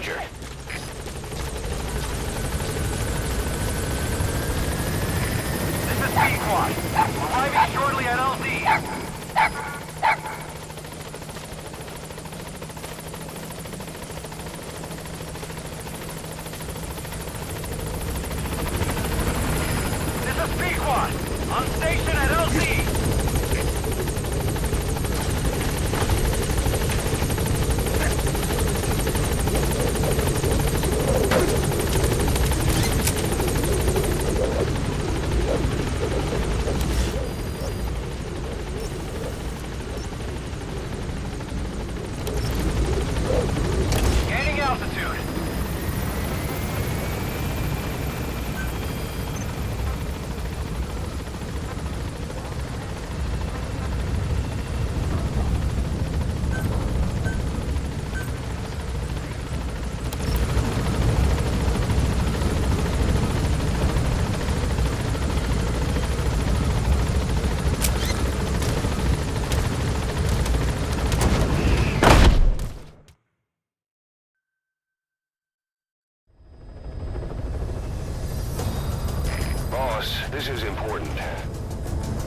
Roger. This is P-Quad. Arriving shortly at LZ. This is P-Quad. On station at LZ. Gaining altitude. Boss, this is important.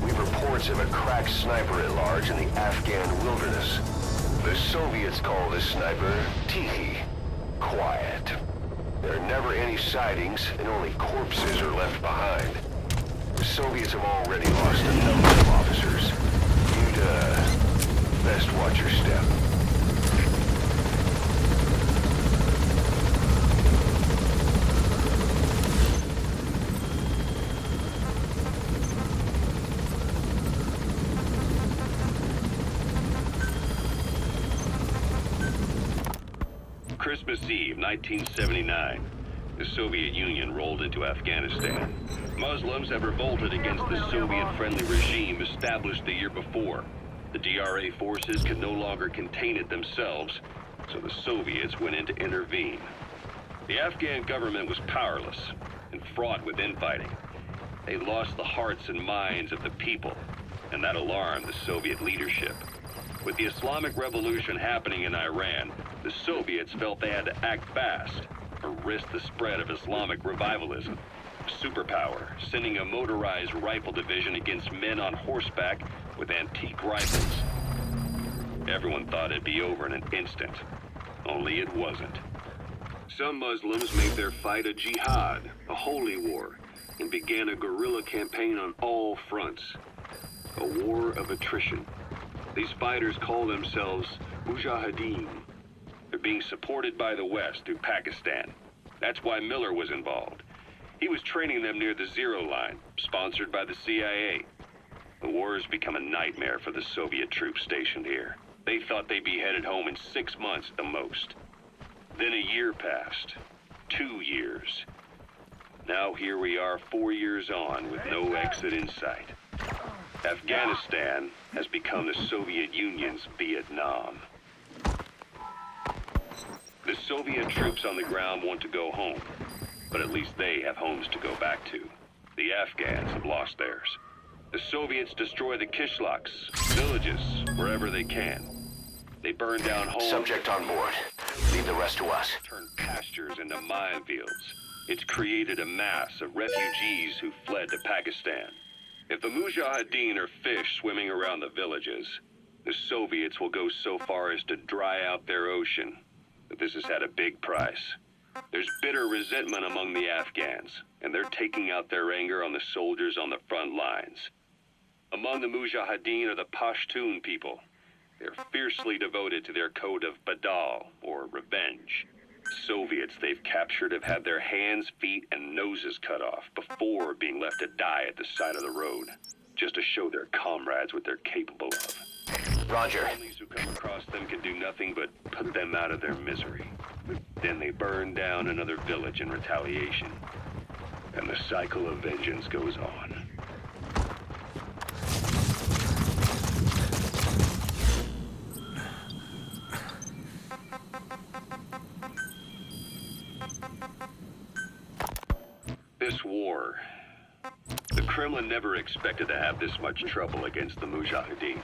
We've reports of a cracked sniper at large in the Afghan wilderness. The Soviets call this sniper Tiki. Quiet. There are never any sightings, and only corpses are left behind. The Soviets have already lost a number of officers. You'd, best watch your step. Christmas Eve, 1979. The Soviet Union rolled into Afghanistan. Muslims have revolted against the Soviet-friendly regime established the year before. The DRA forces could no longer contain it themselves, so the Soviets went in to intervene. The Afghan government was powerless and fraught with infighting. They lost the hearts and minds of the people, and that alarmed the Soviet leadership. With the Islamic Revolution happening in Iran, the Soviets felt they had to act fast or risk the spread of Islamic revivalism. Superpower, sending a motorized rifle division against men on horseback with antique rifles. Everyone thought it'd be over in an instant, only it wasn't. Some Muslims made their fight a jihad, a holy war, and began a guerrilla campaign on all fronts. A war of attrition. These fighters call themselves Mujahideen. They're being supported by the West through Pakistan. That's why Miller was involved. He was training them near the Zero Line, sponsored by the CIA. The war has become a nightmare for the Soviet troops stationed here. They thought they'd be headed home in 6 months at the most. Then a year passed. 2 years. Now here we are 4 years on with no exit in sight. Afghanistan has become the Soviet Union's Vietnam. The Soviet troops on the ground want to go home, but at least they have homes to go back to. The Afghans have lost theirs. The Soviets destroy the kishlaks, villages, wherever they can. They burn down homes. Subject on board. Leave the rest to us. Turn pastures into minefields. It's created a mass of refugees who fled to Pakistan. If the Mujahideen are fish swimming around the villages, the Soviets will go so far as to dry out their ocean. But this has had a big price. There's bitter resentment among the Afghans, and they're taking out their anger on the soldiers on the front lines. Among the Mujahideen are the Pashtun people. They're fiercely devoted to their code of Badal, or revenge. Soviets they've captured have had their hands, feet, and noses cut off before being left to die at the side of the road, just to show their comrades what they're capable of. Roger. Families who come across them can do nothing but put them out of their misery. Then they burn down another village in retaliation, and the cycle of vengeance goes on. This war, the Kremlin never expected to have this much trouble against the Mujahideen.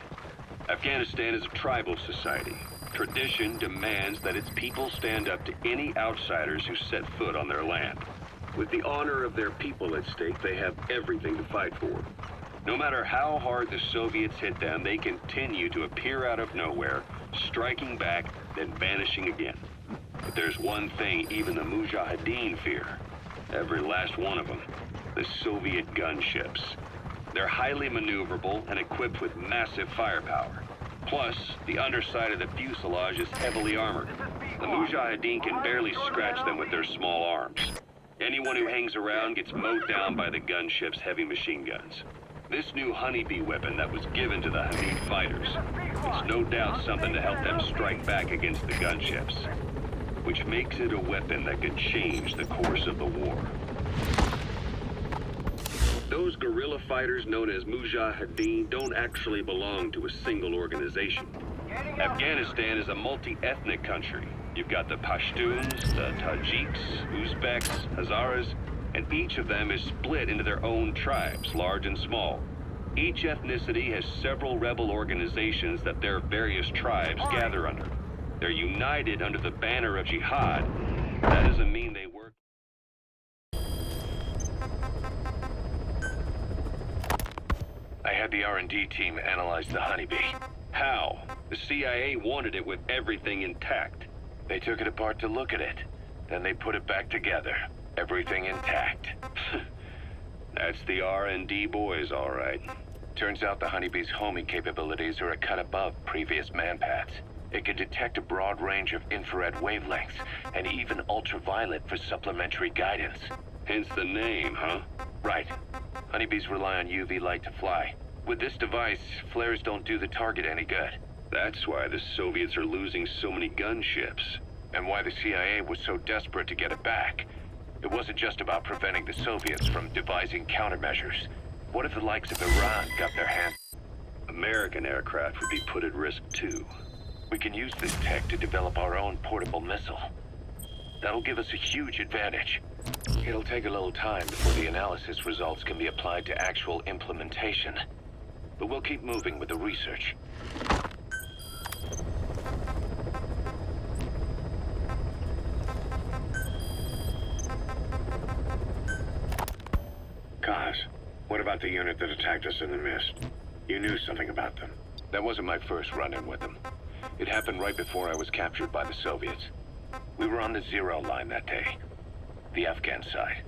Afghanistan is a tribal society. Tradition demands that its people stand up to any outsiders who set foot on their land. With the honor of their people at stake, they have everything to fight for. No matter how hard the Soviets hit them, they continue to appear out of nowhere, striking back, then vanishing again. But there's one thing even the Mujahideen fear. Every last one of them. The Soviet gunships. They're highly maneuverable and equipped with massive firepower. Plus, the underside of the fuselage is heavily armored. The Mujahideen can barely scratch them with their small arms. Anyone who hangs around gets mowed down by the gunship's heavy machine guns. This new honeybee weapon that was given to the Hamid fighters, it's no doubt something to help them strike back against the gunships, which makes it a weapon that could change the course of the war. Those guerrilla fighters known as Mujahideen don't actually belong to a single organization. Afghanistan is a multi-ethnic country. You've got the Pashtuns, the Tajiks, Uzbeks, Hazaras, and each of them is split into their own tribes, large and small. Each ethnicity has several rebel organizations that their various tribes gather under. They're united under the banner of jihad. That doesn't mean they work. I had the R&D team analyze the honeybee. How? The CIA wanted it with everything intact. They took it apart to look at it. Then they put it back together. Everything intact. That's the R&D boys, all right. Turns out the honeybee's homing capabilities are a cut above previous manpads. It can detect a broad range of infrared wavelengths and even ultraviolet for supplementary guidance. Hence the name, huh? Right. Honeybees rely on UV light to fly. With this device, flares don't do the target any good. That's why the Soviets are losing so many gunships. And why the CIA was so desperate to get it back. It wasn't just about preventing the Soviets from devising countermeasures. What if the likes of Iran got their hands? American aircraft would be put at risk too. We can use this tech to develop our own portable missile. That'll give us a huge advantage. It'll take a little time before the analysis results can be applied to actual implementation. But we'll keep moving with the research. Kaz, what about the unit that attacked us in the mist? You knew something about them. That wasn't my first run-in with them. It happened right before I was captured by the Soviets. We were on the zero line that day, the Afghan side,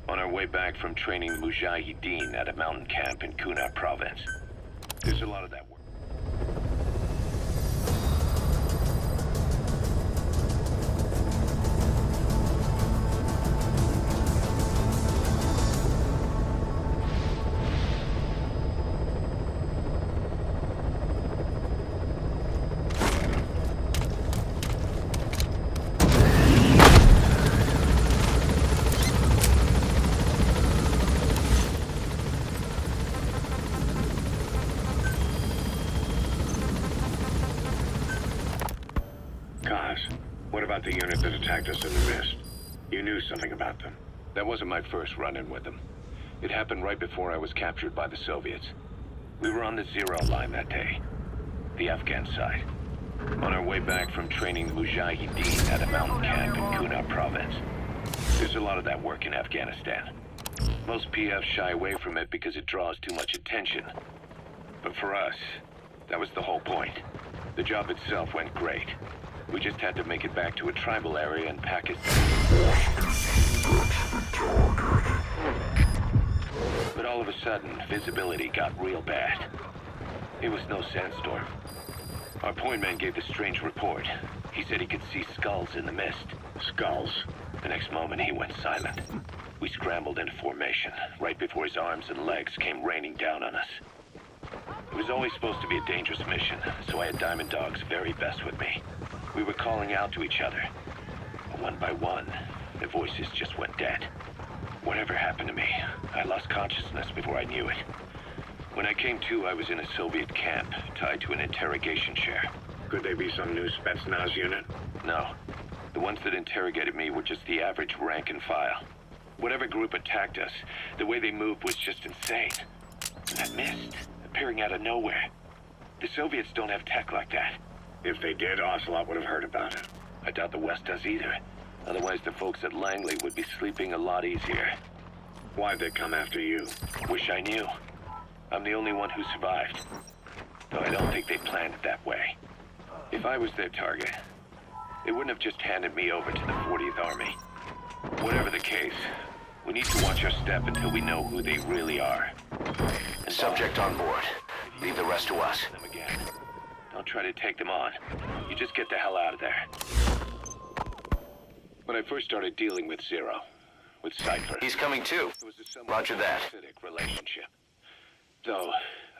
on our way back from training Mujahideen at a mountain camp in Kunar province. There's a lot of that work. Kaz, what about the unit that attacked us in the mist? You knew something about them. That wasn't my first run-in with them. It happened right before I was captured by the Soviets. We were on the zero line that day, the Afghan side, on our way back from training Mujahideen at a mountain camp in Kunar province. There's a lot of that work in Afghanistan. Most PFs shy away from it because it draws too much attention. But for us, that was the whole point. The job itself went great. We just had to make it back to a tribal area in Pakistan. But all of a sudden, visibility got real bad. It was no sandstorm. Our point man gave this strange report. He said he could see skulls in the mist. Skulls. The next moment, he went silent. We scrambled into formation, right before his arms and legs came raining down on us. It was always supposed to be a dangerous mission, so I had Diamond Dog's very best with me. We were calling out to each other. But one by one, the voices just went dead. Whatever happened to me, I lost consciousness before I knew it. When I came to, I was in a Soviet camp, tied to an interrogation chair. Could they be some new Spetsnaz unit? No. The ones that interrogated me were just the average rank and file. Whatever group attacked us, the way they moved was just insane. That mist, appearing out of nowhere. The Soviets don't have tech like that. If they did, Ocelot would have heard about it. I doubt the West does either. Otherwise, the folks at Langley would be sleeping a lot easier. Why'd they come after you? Wish I knew. I'm the only one who survived. Though I don't think they planned it that way. If I was their target, they wouldn't have just handed me over to the 40th Army. Whatever the case, we need to watch our step until we know who they really are. And subject on board. Leave the rest to us. Them again. Don't try to take them on. You just get the hell out of there. When I first started dealing with Zero, with Cypher... He's coming too. It was a somewhat Roger that. Acidic relationship. Though,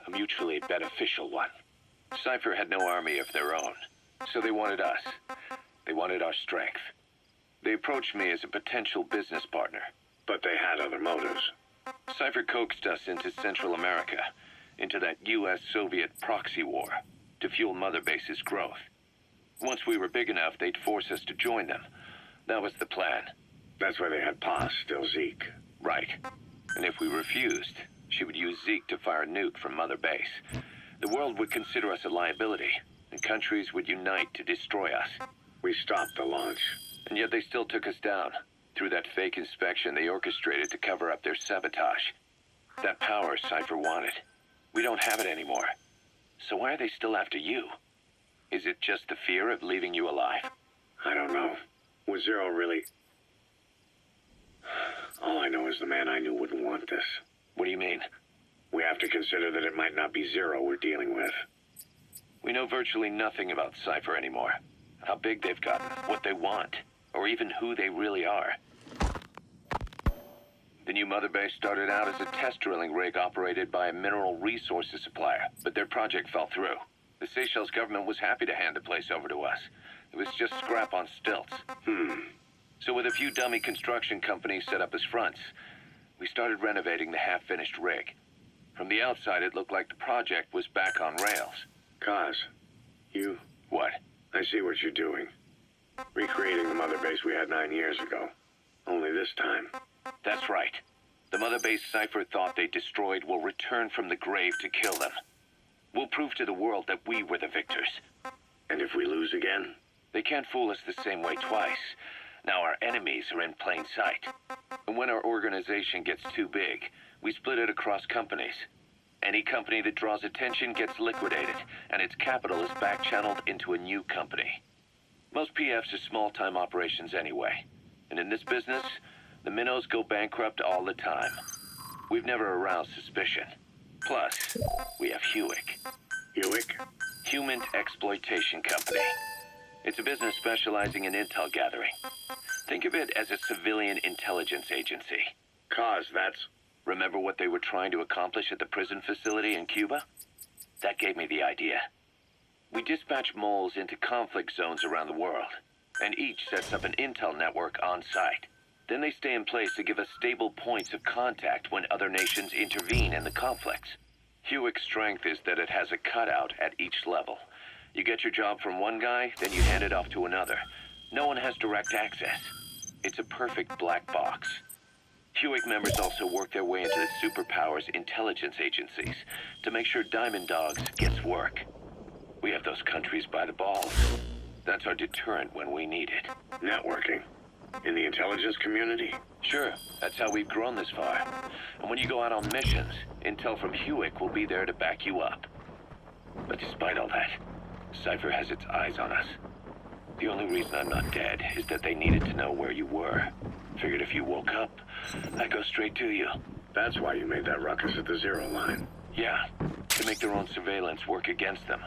a mutually beneficial one. Cypher had no army of their own, so they wanted us. They wanted our strength. They approached me as a potential business partner. But they had other motives. Cypher coaxed us into Central America, into that U.S.-Soviet proxy war, to fuel Mother Base's growth. Once we were big enough, they'd force us to join them. That was the plan. That's why they had Paz, still Zeke. Right. And if we refused, she would use Zeke to fire a nuke from Mother Base. The world would consider us a liability, and countries would unite to destroy us. We stopped the launch. And yet they still took us down. Through that fake inspection they orchestrated to cover up their sabotage. That power Cypher wanted. We don't have it anymore. So why are they still after you? Is it just the fear of leaving you alive? I don't know. Was Zero really... All I know is the man I knew wouldn't want this. What do you mean? We have to consider that it might not be Zero we're dealing with. We know virtually nothing about Cypher anymore. How big they've gotten, what they want, or even who they really are. The new Mother Base started out as a test drilling rig operated by a mineral resources supplier, but their project fell through. The Seychelles government was happy to hand the place over to us. It was just scrap on stilts. So with a few dummy construction companies set up as fronts, we started renovating the half-finished rig. From the outside, it looked like the project was back on rails. Kaz, you... What? I see what you're doing. Recreating the Mother Base we had 9 years ago. Only this time. That's right. The Mother Base Cypher thought they destroyed will return from the grave to kill them. We'll prove to the world that we were the victors. And if we lose again? They can't fool us the same way twice. Now our enemies are in plain sight. And when our organization gets too big, we split it across companies. Any company that draws attention gets liquidated, and its capital is back-channeled into a new company. Most PFs are small-time operations anyway. And in this business, the minnows go bankrupt all the time. We've never aroused suspicion. Plus, we have Hewick. Hewick? Human Exploitation Company. It's a business specializing in intel gathering. Think of it as a civilian intelligence agency. Kaz, that's... Remember what they were trying to accomplish at the prison facility in Cuba? That gave me the idea. We dispatch moles into conflict zones around the world, and each sets up an intel network on site. Then they stay in place to give us stable points of contact when other nations intervene in the conflicts. Hewick's strength is that it has a cutout at each level. You get your job from one guy, then you hand it off to another. No one has direct access. It's a perfect black box. Hewick members also work their way into the superpowers intelligence agencies to make sure Diamond Dogs gets work. We have those countries by the balls. That's our deterrent when we need it. Networking? In the intelligence community? Sure, that's how we've grown this far. And when you go out on missions, intel from Hewick will be there to back you up. But despite all that, Cypher has its eyes on us. The only reason I'm not dead is that they needed to know where you were. Figured if you woke up, I'd go straight to you. That's why you made that ruckus at the Zero line. Yeah, to make their own surveillance work against them.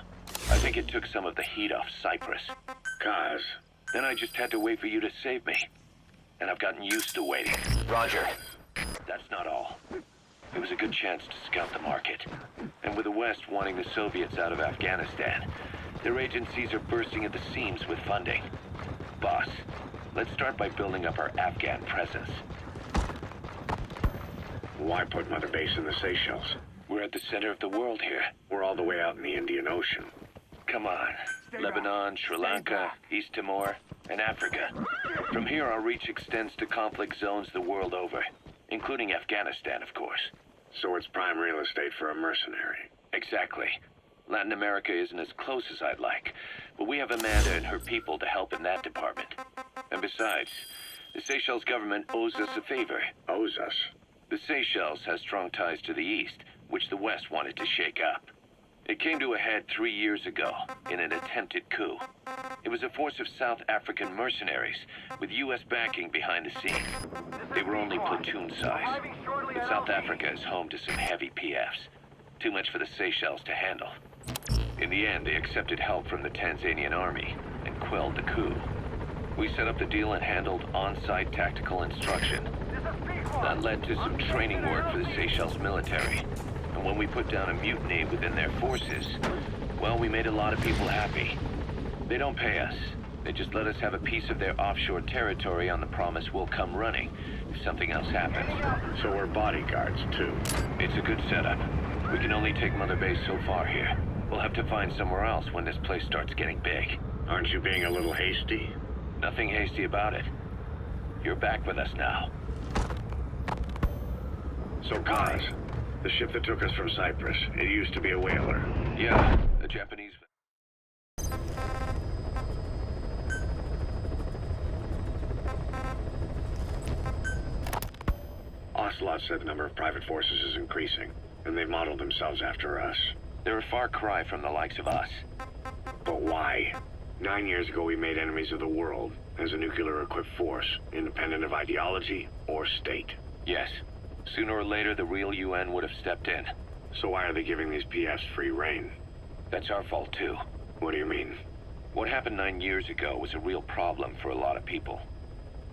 I think it took some of the heat off Cyprus. Kaz. Then I just had to wait for you to save me. And I've gotten used to waiting. Roger. That's not all. It was a good chance to scout the market. And with the West wanting the Soviets out of Afghanistan, their agencies are bursting at the seams with funding. Boss, let's start by building up our Afghan presence. Why put Mother Base in the Seychelles? We're at the center of the world here. We're all the way out in the Indian Ocean. Come on. Lebanon, Sri Lanka, East Timor, and Africa. From here, our reach extends to conflict zones the world over, including Afghanistan, of course. So it's prime real estate for a mercenary. Exactly. Latin America isn't as close as I'd like, but we have Amanda and her people to help in that department. And besides, the Seychelles government owes us a favor. Owes us. The Seychelles has strong ties to the east, which the west wanted to shake up. It came to a head 3 years ago in an attempted coup. It was a force of South African mercenaries with U.S. backing behind the scenes. They were only platoon size, but South Africa is home to some heavy PFs. Too much for the Seychelles to handle. In the end, they accepted help from the Tanzanian army and quelled the coup. We set up the deal and handled on-site tactical instruction. That led to some training work for the Seychelles military. And when we put down a mutiny within their forces, well, we made a lot of people happy. They don't pay us. They just let us have a piece of their offshore territory on the promise we'll come running if something else happens. So we're bodyguards, too. It's a good setup. We can only take Mother Base so far here. We'll have to find somewhere else when this place starts getting big. Aren't you being a little hasty? Nothing hasty about it. You're back with us now. So, Kaz, the ship that took us from Cyprus, it used to be a whaler. Yeah, a Japanese... Ocelot said the number of private forces is increasing, and they've modeled themselves after us. They're a far cry from the likes of us. But why? 9 years ago, we made enemies of the world as a nuclear-equipped force, independent of ideology or state. Yes. Sooner or later, the real UN would have stepped in. So why are they giving these PFs free rein? That's our fault, too. What do you mean? What happened 9 years ago was a real problem for a lot of people.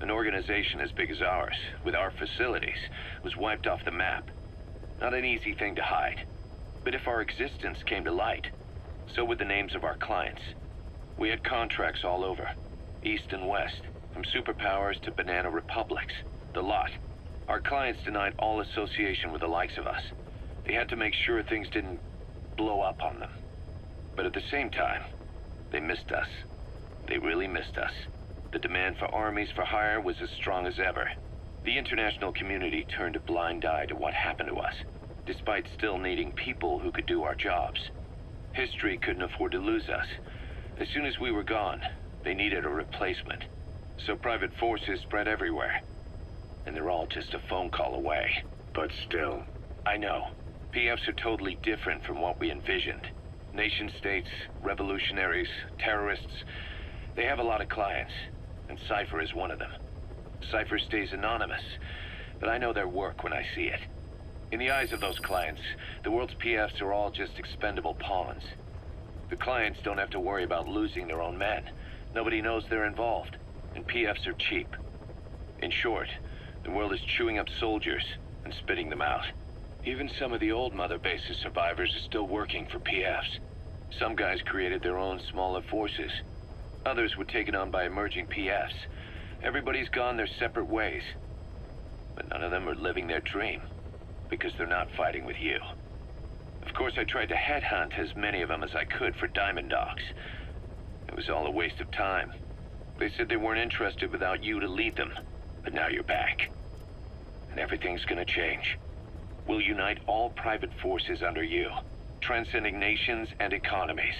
An organization as big as ours, with our facilities, was wiped off the map. Not an easy thing to hide. But if our existence came to light, so would the names of our clients. We had contracts all over, east and west, from superpowers to banana republics, the lot. Our clients denied all association with the likes of us. They had to make sure things didn't blow up on them. But at the same time, they missed us. They really missed us. The demand for armies for hire was as strong as ever. The international community turned a blind eye to what happened to us, despite still needing people who could do our jobs. History couldn't afford to lose us. As soon as we were gone, they needed a replacement. So private forces spread everywhere. And they're all just a phone call away. But still. I know. PFs are totally different from what we envisioned. Nation-states, revolutionaries, terrorists, they have a lot of clients, and Cypher is one of them. Cypher stays anonymous, but I know their work when I see it. In the eyes of those clients, the world's PFs are all just expendable pawns. The clients don't have to worry about losing their own men. Nobody knows they're involved, and PFs are cheap. In short, the world is chewing up soldiers and spitting them out. Even some of the old Mother Base's survivors are still working for PFs. Some guys created their own smaller forces. Others were taken on by emerging PFs. Everybody's gone their separate ways. But none of them are living their dream, because they're not fighting with you. Of course, I tried to headhunt as many of them as I could for Diamond Dogs. It was all a waste of time. They said they weren't interested without you to lead them, but now you're back. And everything's gonna change. We'll unite all private forces under you, transcending nations and economies.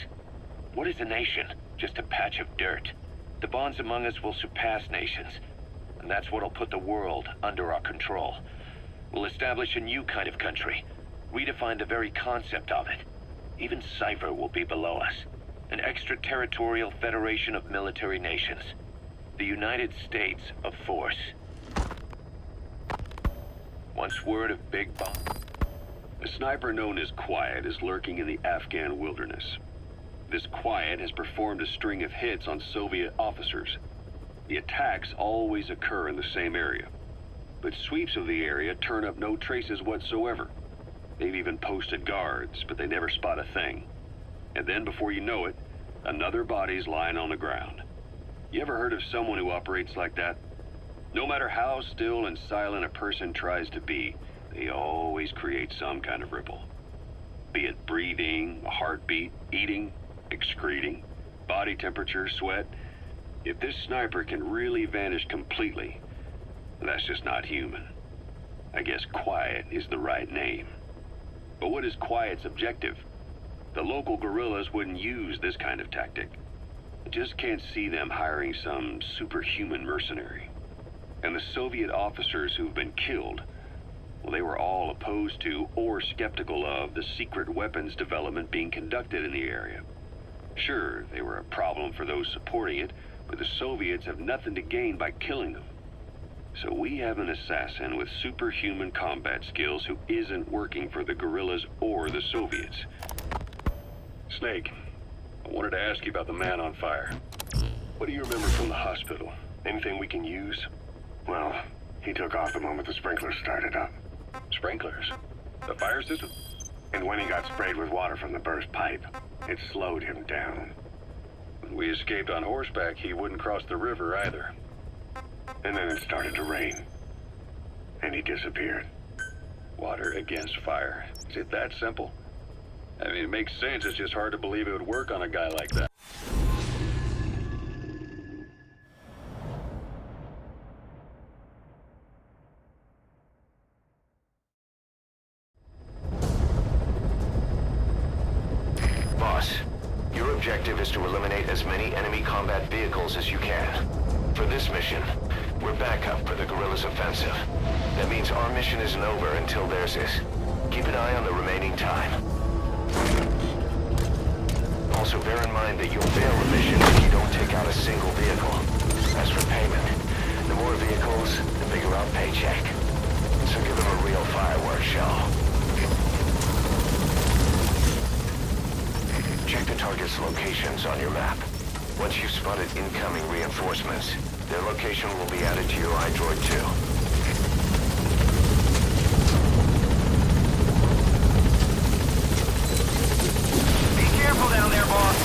What is a nation? Just a patch of dirt. The bonds among us will surpass nations, and that's what'll put the world under our control. We'll establish a new kind of country, redefine the very concept of it. Even Cypher will be below us, an extraterritorial federation of military nations. The United States of Force. Once word of big bomb... A sniper known as Quiet is lurking in the Afghan wilderness. This Quiet has performed a string of hits on Soviet officers. The attacks always occur in the same area, but sweeps of the area turn up no traces whatsoever. They've even posted guards, but they never spot a thing. And then before you know it, another body's lying on the ground. You ever heard of someone who operates like that? No matter how still and silent a person tries to be, they always create some kind of ripple. Be it breathing, a heartbeat, eating, excreting, body temperature, sweat. If this sniper can really vanish completely, that's just not human. I guess Quiet is the right name. But what is Quiet's objective? The local guerrillas wouldn't use this kind of tactic. I just can't see them hiring some superhuman mercenary. And the Soviet officers who've been killed, well, they were all opposed to or skeptical of the secret weapons development being conducted in the area. Sure, they were a problem for those supporting it, but the Soviets have nothing to gain by killing them. So we have an assassin with superhuman combat skills who isn't working for the guerrillas or the Soviets. Snake, I wanted to ask you about the man on fire. What do you remember from the hospital? Anything we can use? Well, he took off the moment the sprinklers started up. Sprinklers? The fire system? And when he got sprayed with water from the burst pipe, it slowed him down. When we escaped on horseback, he wouldn't cross the river either. And then it started to rain. And he disappeared. Water against fire. Is it that simple? I mean, it makes sense. It's just hard to believe it would work on a guy like that. Boss, your objective is to eliminate as many enemy combat vehicles as you can. For this mission, we're backup for the guerrillas' offensive. That means our mission isn't over until theirs is. Keep an eye on the remaining time. Also bear in mind that you'll fail the mission if you don't take out a single vehicle. As for payment, the more vehicles, the bigger our paycheck. So give them a real fireworks show. Check the target's locations on your map. Once you've spotted incoming reinforcements, their location will be added to your iDroid too. Be careful down there, boss.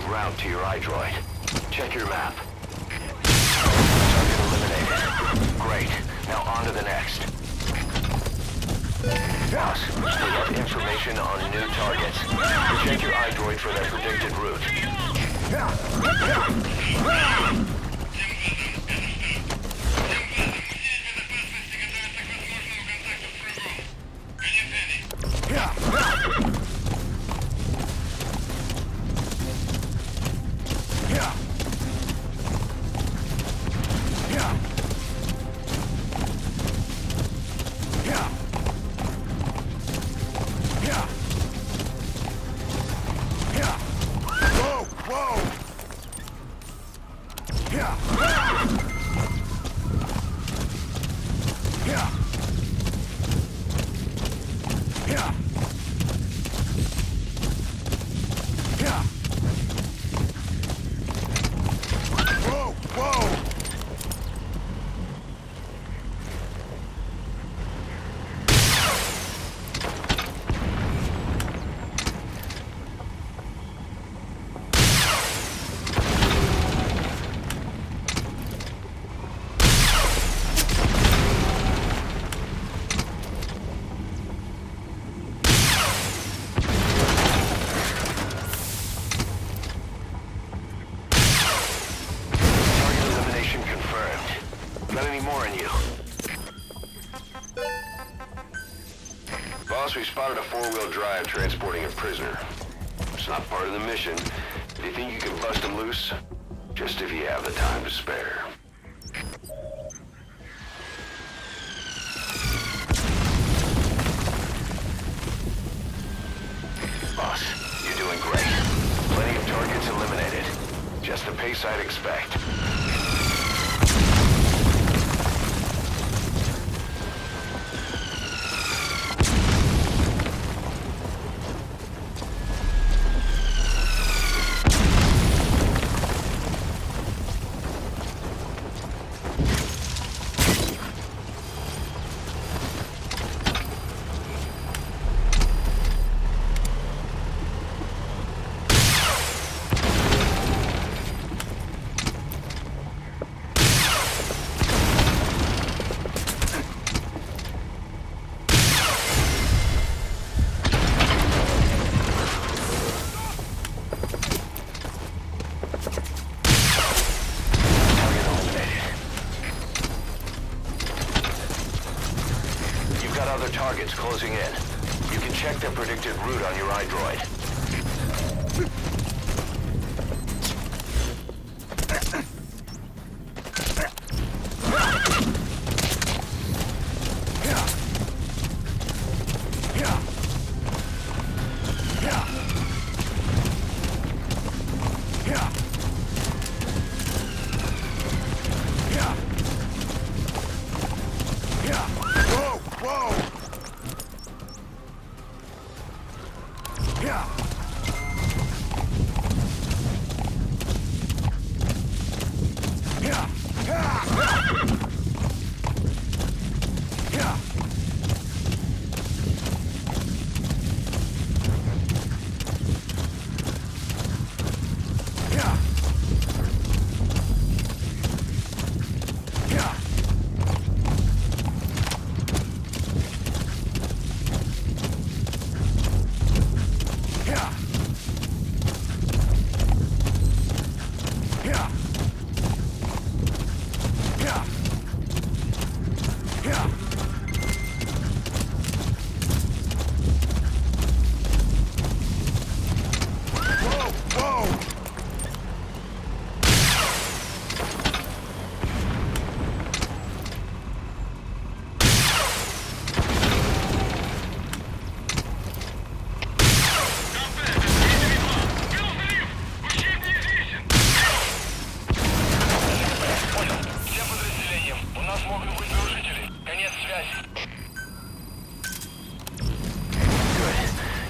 Route to your iDroid. Check your map. Target eliminated. Great. Now on to the next. Boss, we have information on new targets. Check your iDroid for their predicted route. We spotted a four-wheel drive transporting a prisoner. It's not part of the mission. Do you think you can bust him loose? Just if you have the time to spare. the pace I'd expect. Other targets closing in. You can check their predicted route on your iDroid.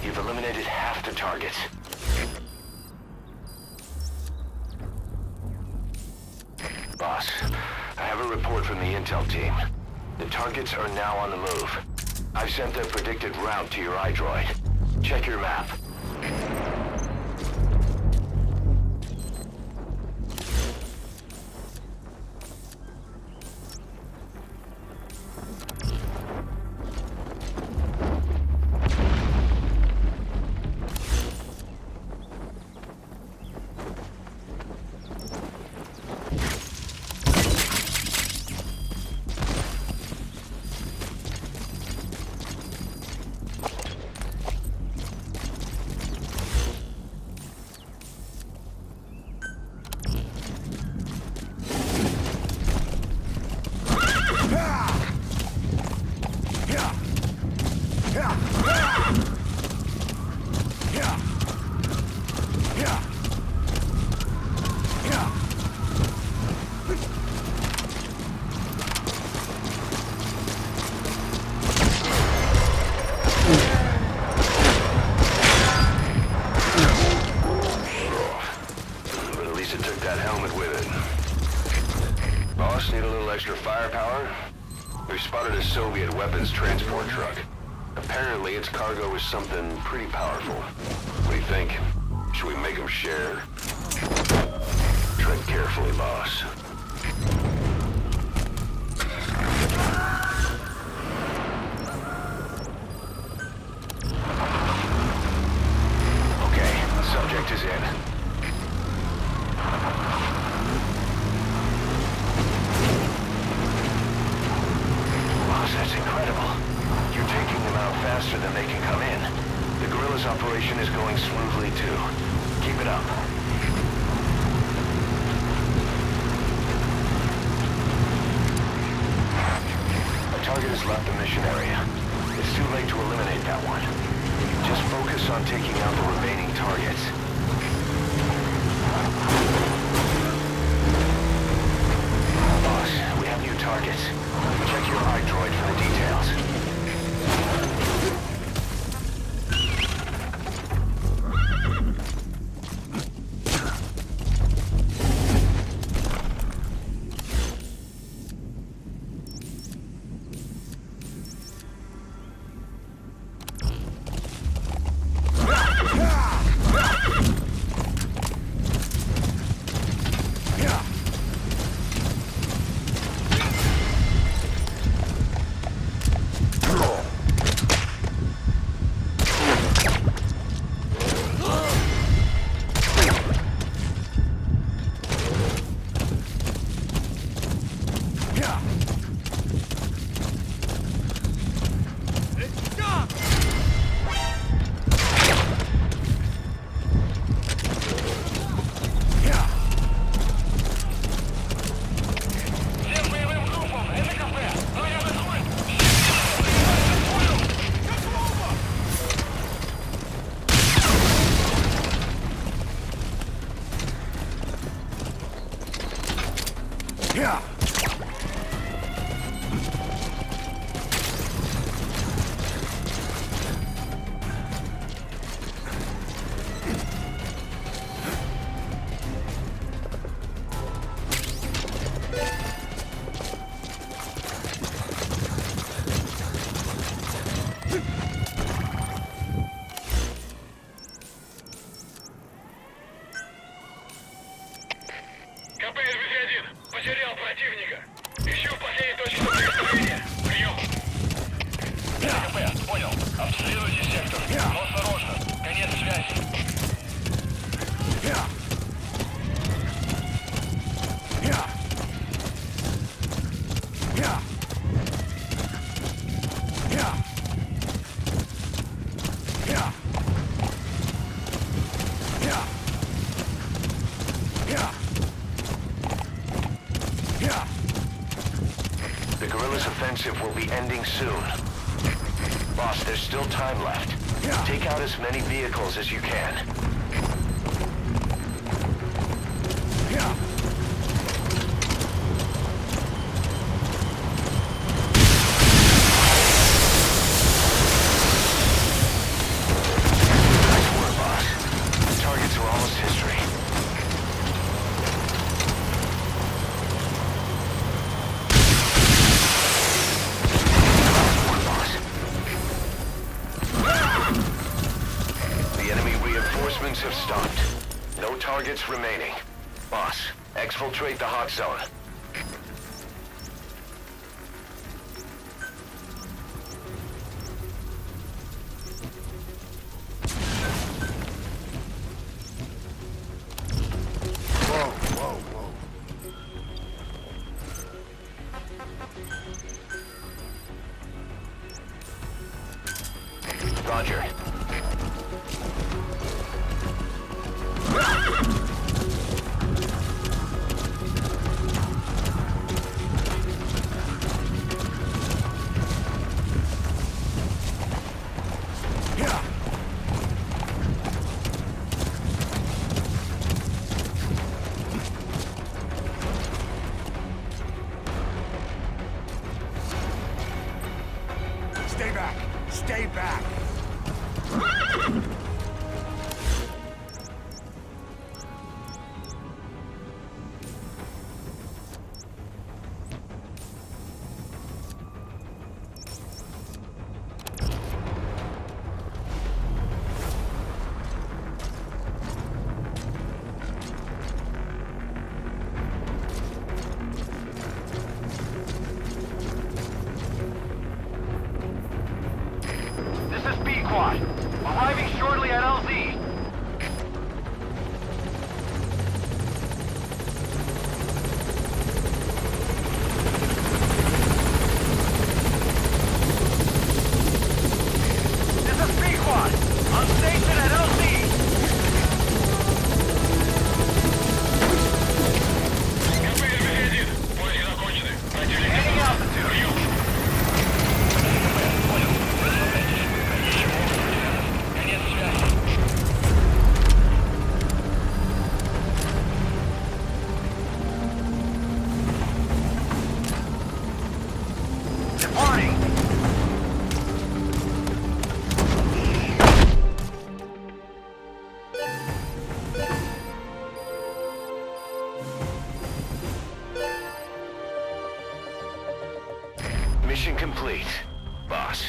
You've eliminated half the targets. Boss, I have a report from the intel team. The targets are now on the move. I've sent their predicted route to your iDroid. Check your map. Firepower? We've spotted a Soviet weapons transport truck. Apparently its cargo is something pretty powerful. What do you think? Should we make them share? Tread carefully, boss. Okay, subject is in. That's incredible. You're taking them out faster than they can come in. The guerrillas operation is going smoothly too. Keep it up. A target has left the mission area. It's too late to eliminate that one. Just focus on taking out the remaining targets. КП-1, потерял противника. Ищу в последней точке соприкосновения. Прием. КП, понял. Обследуйте сектор. Но осторожно. Конец связи. The guerrillas' offensive will be ending soon. Boss, there's still time left. Take out as many vehicles as you can. Nice work, boss. The targets are almost history. The enemy reinforcements have stopped. No targets remaining. Boss, exfiltrate the hot zone. Roger. Stay back. Stay back. This is B-Quad. Arriving shortly at LZ. This is B-Quad. On station at LZ. КП-1, поиски закончены. Противник Heading altitude. Прием. Конец связи. Departing. Mission complete, boss.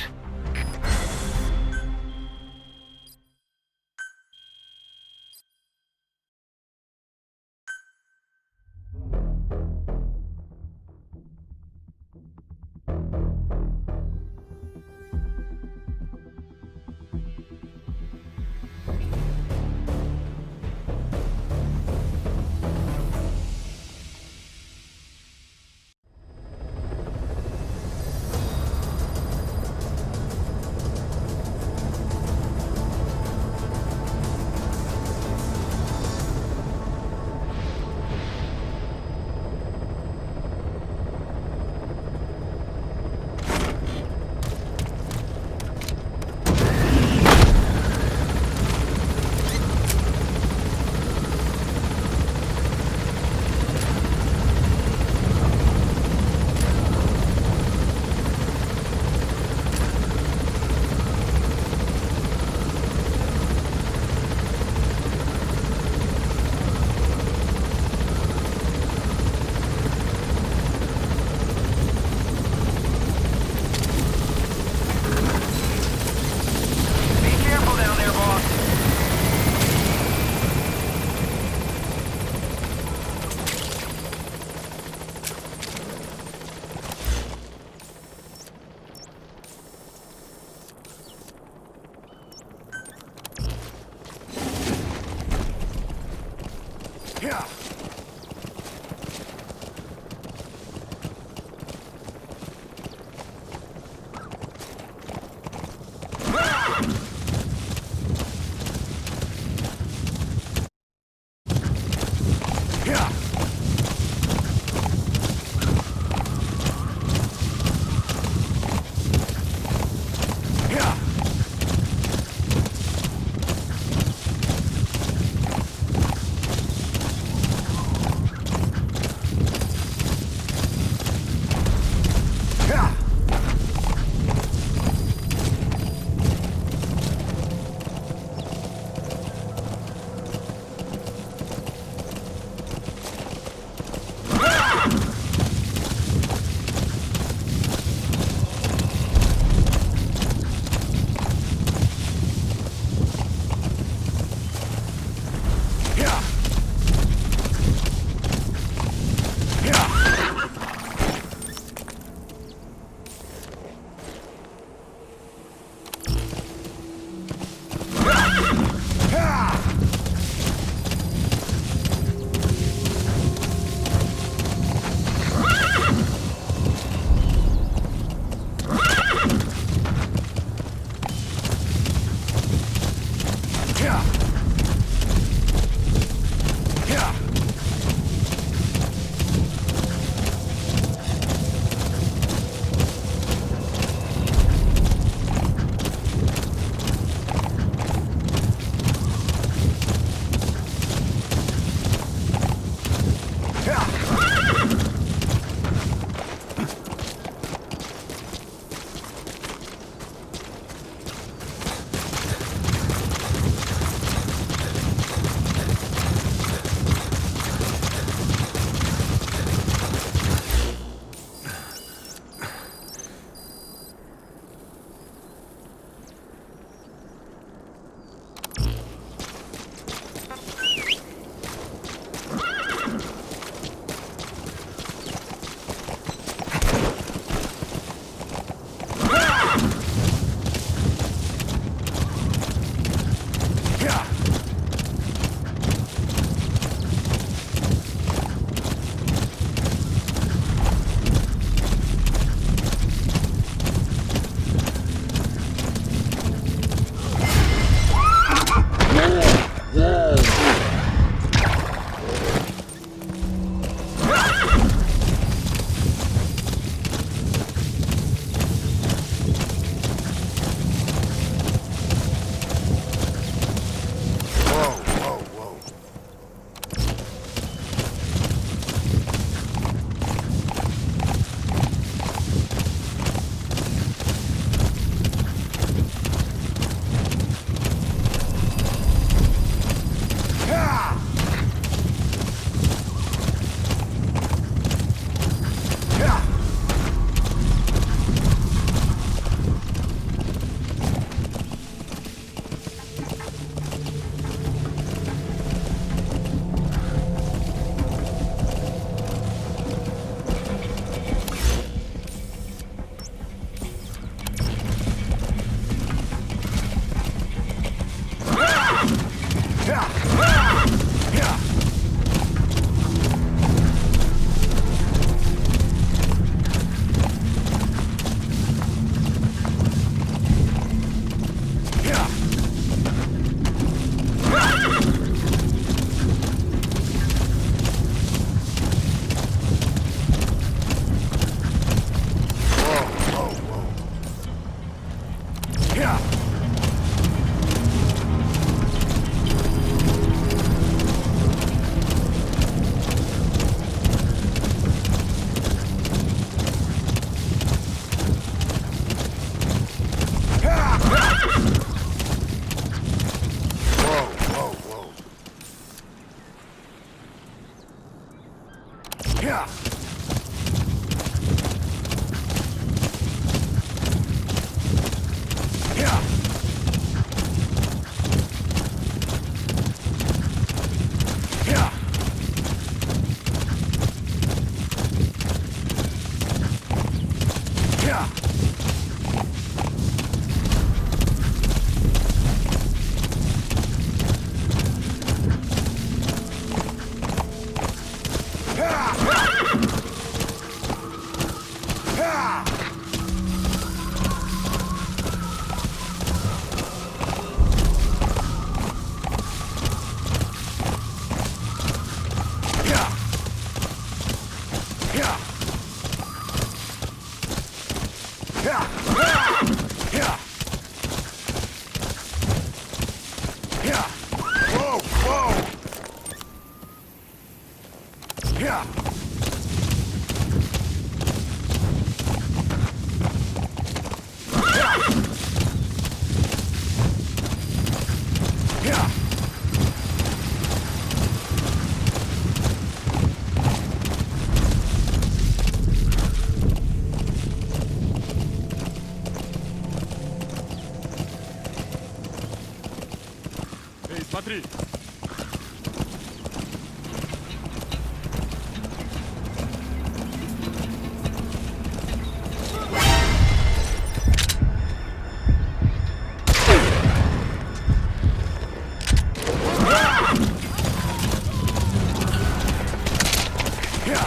Эй, смотри!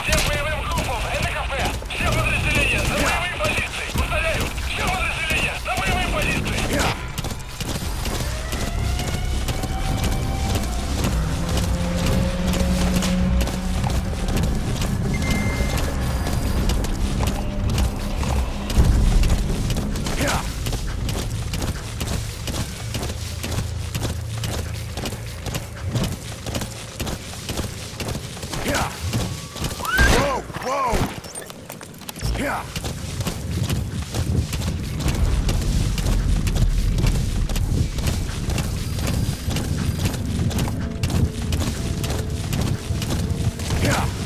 Всем боевым группам, это кафе! Все подразделения, за боевые позиции! Повторяю, все подразделения, за боевые позиции! Yeah!